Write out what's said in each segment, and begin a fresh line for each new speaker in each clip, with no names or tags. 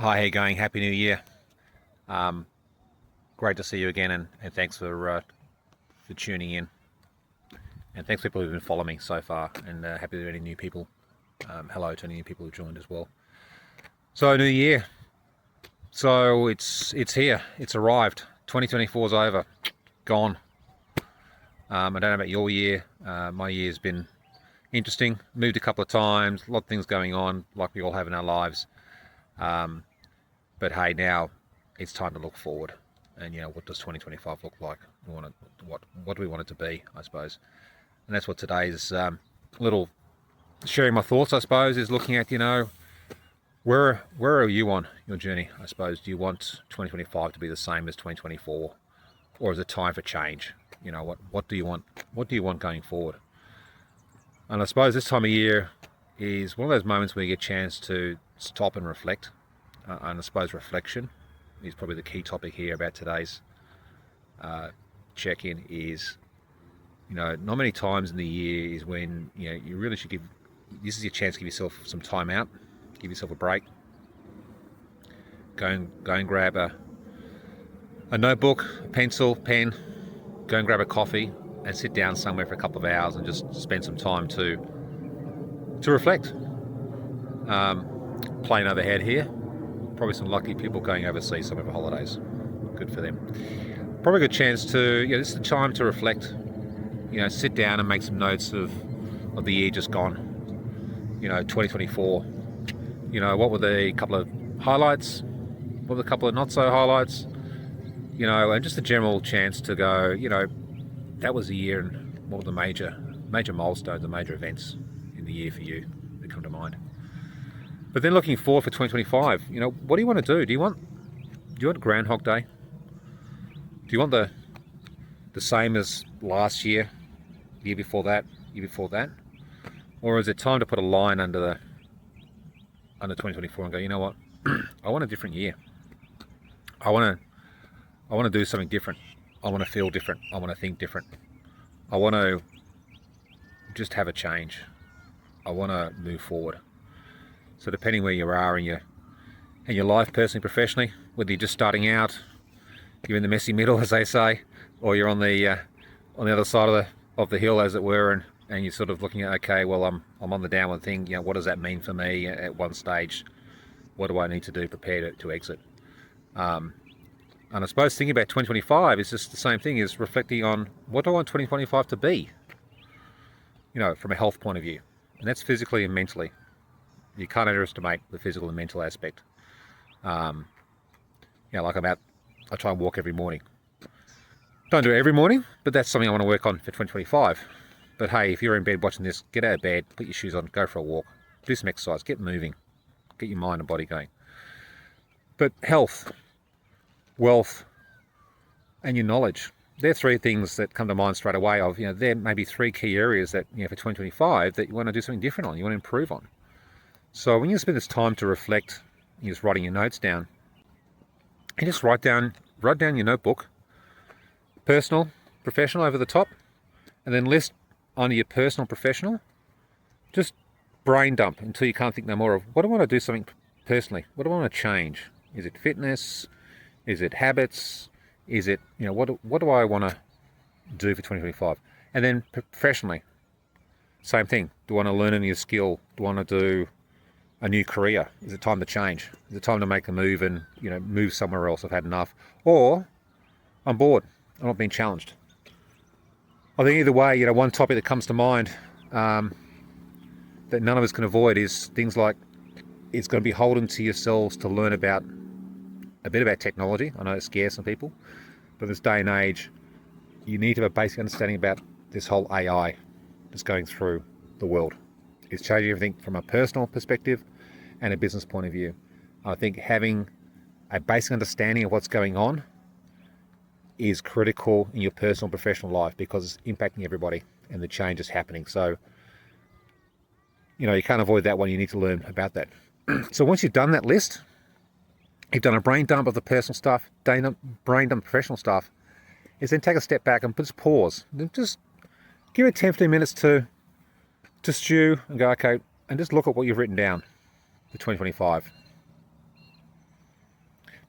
Hi, how you going? Happy New Year. Um, Great to see you again, and thanks for tuning in. And thanks to people who've been following me so far, and happy to any new people. Hello to any new people who joined as well. So New Year. So it's here. It's arrived. 2024 is over. Gone. I don't know about your year. My year's been interesting. Moved a couple of times. A lot of things going on, like we all have in our lives. But hey, now it's time to look forward. And what does 2025 look like? What do we want it to be? I suppose, and that's what today's little sharing my thoughts. I suppose is looking at where are you on your journey? I suppose, do you want 2025 to be the same as 2024, or is it time for change? What do you want? What do you want going forward? And I suppose this time of year is one of those moments where you get a chance to stop and reflect. And I suppose reflection is probably the key topic here about today's check-in. Is not many times in the year is when you really should give. This is your chance to give yourself some time out, give yourself a break. Go and grab a notebook, a pencil, pen. Go and grab a coffee and sit down somewhere for a couple of hours and just spend some time to reflect. Plane overhead here. Probably some lucky people going overseas somewhere for holidays. Good for them. Probably a good chance to, this is the time to reflect. Sit down and make some notes of the year just gone. 2024. What were the couple of highlights? What were the couple of not so highlights? And just a general chance to go, that was the year, and what were the major milestones, the major events in the year for you that come to mind. But then looking forward for 2025, what do you want to do? Do you want Groundhog Day? Do you want the same as last year, year before that, or is it time to put a line under 2024 and go, you know what? I want a different year. I want to do something different. I want to feel different. I want to think different. I want to just have a change. I want to move forward. So depending where you are in your life, personally, professionally, whether you're just starting out, you're in the messy middle, as they say, or you're on the other side of the hill, as it were, and you're sort of looking at, okay, well, I'm on the downward thing. What does that mean for me at one stage? What do I need to do, prepare to exit? And I suppose thinking about 2025 is just the same thing, is reflecting on what do I want 2025 to be, from a health point of view, and that's physically and mentally. You can't underestimate the physical and mental aspect. I try and walk every morning. Don't do it every morning, but that's something I want to work on for 2025. But hey, if you're in bed watching this, get out of bed, put your shoes on, go for a walk, do some exercise, get moving, get your mind and body going. But health, wealth, and your knowledge, they're three things that come to mind straight away of, there may be three key areas that, for 2025 that you want to do something different on, you want to improve on. So when you spend this time to reflect, you're just writing your notes down, and just write down your notebook, personal, professional over the top, and then list under your personal, professional, just brain dump until you can't think no more of, what do I want to do something personally? What do I want to change? Is it fitness? Is it habits? Is it, what do I want to do for 2025? And then professionally, same thing. Do I want to learn a new skill? Do I want to do a new career? Is it time to change? Is it time to make a move and move somewhere else? I've had enough, or I'm bored. I'm not being challenged. I think either way, one topic that comes to mind that none of us can avoid is things like, it's going to be beholden to yourselves to learn about a bit about technology. I know it scares some people, but this day and age, you need to have a basic understanding about this whole AI that's going through the world. It's changing everything from a personal perspective and a business point of view. I think having a basic understanding of what's going on is critical in your personal, professional life, because it's impacting everybody and the change is happening. So, you can't avoid that one. You need to learn about that. So once you've done that list, you've done a brain dump of the personal stuff, brain dump professional stuff, is then take a step back and just pause. Then just give it 10-15 minutes to stew and go, okay, and just look at what you've written down for 2025.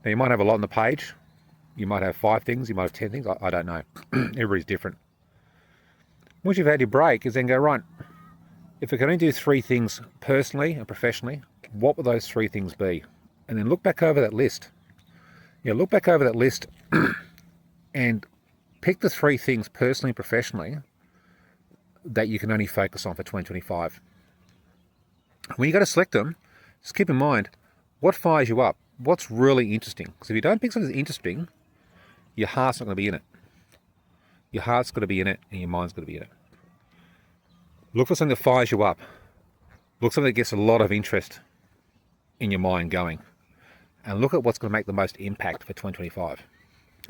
Now you might have a lot on the page. You might have 5 things, you might have 10 things, I don't know. Everybody's different. Once you've had your break, is then go, right, if I can only do 3 things personally and professionally, what would those 3 things be? And then look back over that list. Look back over that list and pick the 3 things personally and professionally that you can only focus on for 2025. When you go to select them, just keep in mind, what fires you up? What's really interesting? Because if you don't pick something that's interesting, your heart's not going to be in it. Your heart's got to be in it and your mind's got to be in it. Look for something that fires you up. Look for something that gets a lot of interest in your mind going. And look at what's going to make the most impact for 2025.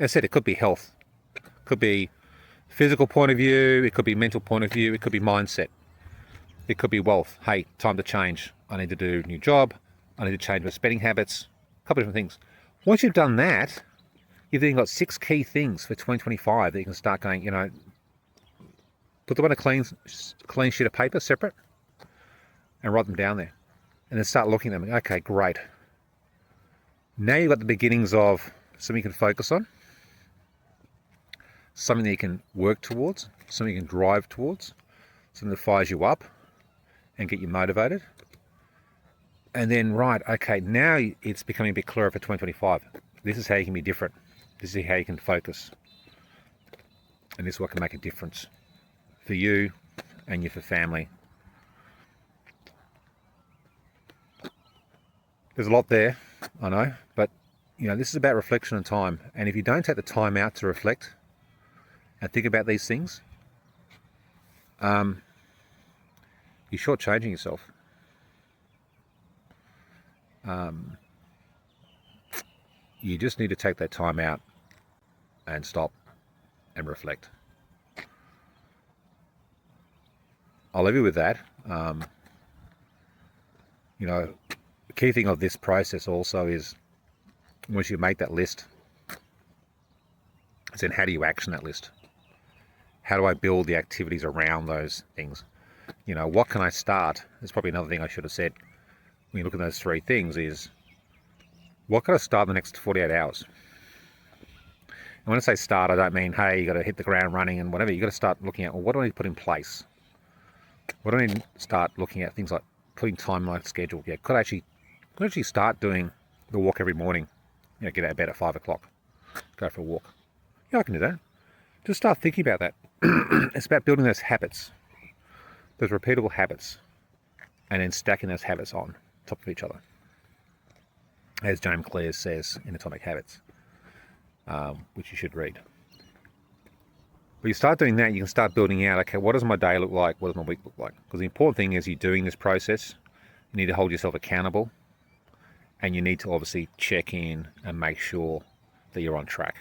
As I said, it could be health. It could be physical point of view. It could be mental point of view. It could be mindset. It could be wealth. Hey, time to change. I need to do a new job. I need to change my spending habits. A couple of different things. Once you've done that, you've then got 6 key things for 2025 that you can start going, put them on a clean sheet of paper, separate, and write them down there. And then start looking at them. Okay, great. Now you've got the beginnings of something you can focus on, something that you can work towards, something you can drive towards, something that fires you up and get you motivated. And then, right, okay, now it's becoming a bit clearer for 2025. This is how you can be different. This is how you can focus. And this is what can make a difference for you and your family. There's a lot there, I know, but this is about reflection and time. And if you don't take the time out to reflect and think about these things, you're shortchanging yourself. You just need to take that time out and stop and reflect. I'll leave you with that. The key thing of this process also is once you make that list, then how do you action that list? How do I build the activities around those things? What can I start? There's probably another thing I should have said when you look at those 3 things is, what can I start in the next 48 hours? And when I say start, I don't mean, hey, you got to hit the ground running and whatever. You got to start looking at, well, what do I need to put in place? What do I need to start looking at? Things like putting time on my schedule. Yeah, could I actually start doing the walk every morning? Get out of bed at 5 o'clock, go for a walk. Yeah, I can do that. Just start thinking about that. It's about building those habits, those repeatable habits, and then stacking those habits on top of each other. As James Clear says in Atomic Habits, which you should read. But you start doing that, you can start building out, okay, what does my day look like? What does my week look like? Because the important thing is you're doing this process, you need to hold yourself accountable, and you need to obviously check in and make sure that you're on track.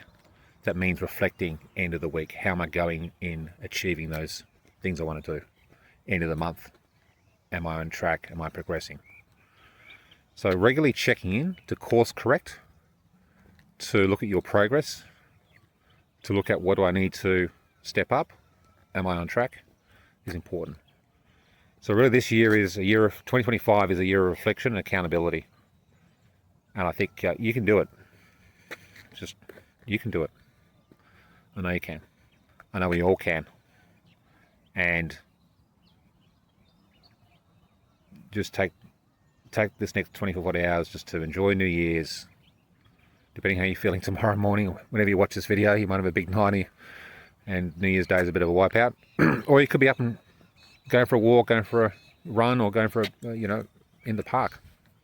That means reflecting end of the week. How am I going in achieving those things I want to do? End of the month. Am I on track? Am I progressing? So regularly checking in to course correct, to look at your progress, to look at what do I need to step up, am I on track, is important. So really this year is a year of, 2025 is a year of reflection and accountability. And I think you can do it. You can do it. I know you can. I know we all can. And just take this next 24, 40 hours just to enjoy New Year's. Depending how you're feeling tomorrow morning, whenever you watch this video, you might have a big 90 and New Year's Day is a bit of a wipeout. Or you could be up and going for a walk, going for a run, or going for in the park.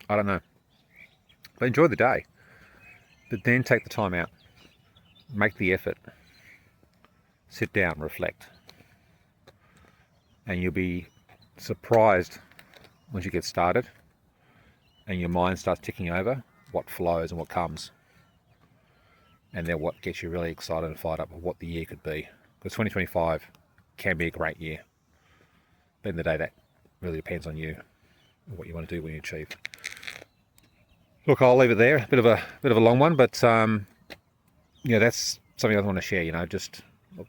I don't know. But enjoy the day. But then take the time out. Make the effort. Sit down, reflect. And you'll be surprised once you get started and your mind starts ticking over what flows and what comes. And then what gets you really excited and fired up of what the year could be. Because 2025 can be a great year. But in the day, that really depends on you and what you want to do when you achieve. Look, I'll leave it there. A bit of a long one, but that's something I want to share. Just look,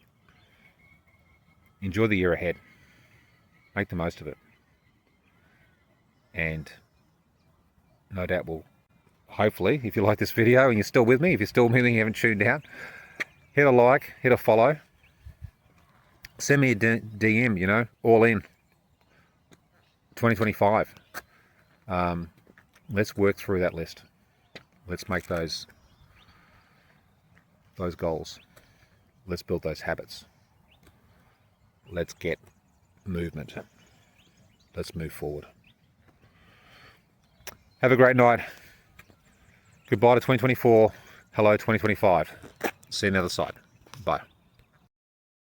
enjoy the year ahead. Make the most of it. And no doubt we'll hopefully, if you like this video and you're still with me, if you're still with me and you haven't tuned out, hit a like, hit a follow, send me a DM, you know, all in 2025. Let's work through that list. Let's make those goals. Let's build those habits. Let's get movement. Let's move forward. Have a great night. Goodbye to 2024. Hello 2025. See you on the other side. Bye.